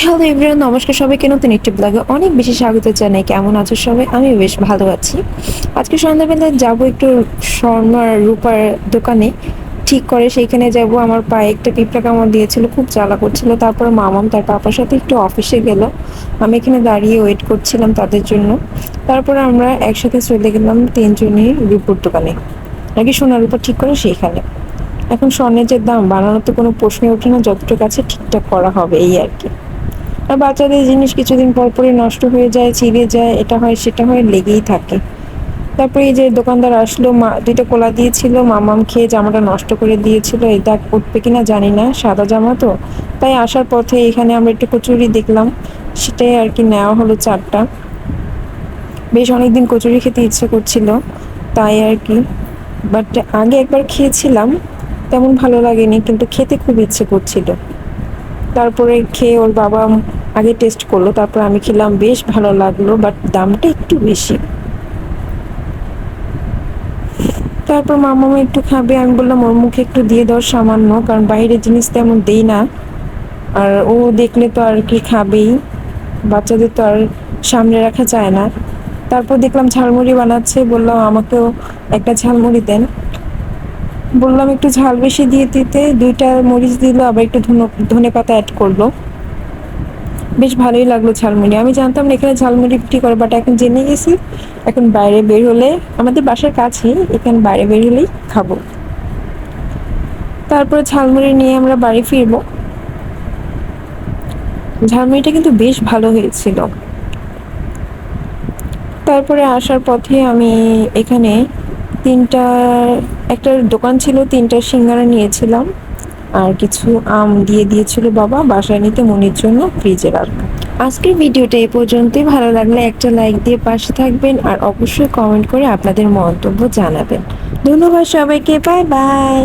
Hello everyone, নমস্কার সবাইকে নতুন একটি ব্লগে অনেক বেশি স্বাগত জানাই। কেমন আছো সবাই? আমি বেশ ভালো আছি। আজকে সন্ধ্যাবেলায় যাব একটু স্বর্ণার রূপার দোকানে, ঠিক করে সেইখানে যাব। আমার পায়ে একটা পিঁপড়া কামড় দিয়েছিল, খুব জ্বালা করছিল। তারপর মামাম তার পাপার সাথে একটু অফিসে গেল, আমি এখানে দাঁড়িয়ে ওয়েট করছিলাম তাদের জন্য। তারপরে আমরা একসাথে চলে গেলাম তিনজনই রূপোর দোকানে, নাকি সোনার রূপা ঠিক করে সেইখানে। এখন স্বর্ণের যে দাম, বানানোর তো কোনো প্রশ্নই ওঠে না, যতটুকু আছে ঠিকঠাক করা হবে এই আর কি। আর বাচ্চাদের জিনিস কিছুদিন পর পরই নষ্ট হয়ে যায়, ছিঁড়ে যায়, এটা হয় সেটা হয়, লেগেই থাকে। তারপরে এই যে দোকানদার আসলো, মা দুইটা কোলা দিয়েছিল, মামাম খেয়ে জামাটা নষ্ট করে দিয়েছিল। এই দাগ উঠবে কিনা জানি না, সাদা জামা তো। তাই আসার পথে এখানে আমরা একটু কচুরি দেখলাম, সেটাই আর কি নেওয়া হলো চারটা। বেশ অনেকদিন কচুরি খেতে ইচ্ছে করছিল, তাই আর কি। বাট আগে একবার খেয়েছিলাম, তেমন ভালো লাগেনি, কিন্তু খেতে খুব ইচ্ছে করছিল। তারপরে খেয়ে ওর বাবা আগে টেস্ট করলো, তারপর আমি খেলাম, বেশ ভালো লাগলো, বাট দামটা একটু বেশি। তারপর মামামা একটু খাবে, আমি বললাম ওর মুখে একটু দিয়ে দাও সামান্য, কারণ বাইরের জিনিস তেমন দেই না। আর ও দেখলে তো আর কি খাবেই, বাচ্চাদের তো আর সামনে রাখা যায় না। তারপর দেখলাম ঝালমুড়ি বানাচ্ছে, বললাম আমাকেও একটা ঝালমুড়ি দেন। বললাম একটু ঝাল বেশি দিয়ে দিতে, দুইটা মরিচ দিল, আবার একটু ধনে পাতা অ্যাড করলো। বেশ ভালোই লাগলো ঝালমুড়ি। আমি জানতাম না এখানে ঝালমুড়ি বিক্রি করে, বাট এখন জেনে গেছি। এখন বাইরে বের হলে, আমাদের বাসার কাছেই, এখানে বাইরে বের হলেই খাবো। তারপর ঝালমুড়ি নিয়ে আমরা বাড়ি ফিরবো। ঝালমুড়িটা কিন্তু বেশ ভালো হয়েছিল। তারপরে আসার পথে আমি এখানে তিনটা, একটা দোকান ছিল, তিনটা সিঙ্গারা নিয়েছিলাম। আর কিছু আম দিয়ে দিয়েছিল বাবা বাসায় নিতে মনির জন্য, ফ্রিজে রাখবো। আজকের ভিডিওটা এ পর্যন্তই। ভালো লাগলে একটা লাইক দিয়ে পাশে থাকবেন, আর অবশ্যই কমেন্ট করে আপনাদের মন্তব্য জানাবেন। ধন্যবাদ সবাইকে, বাই বাই।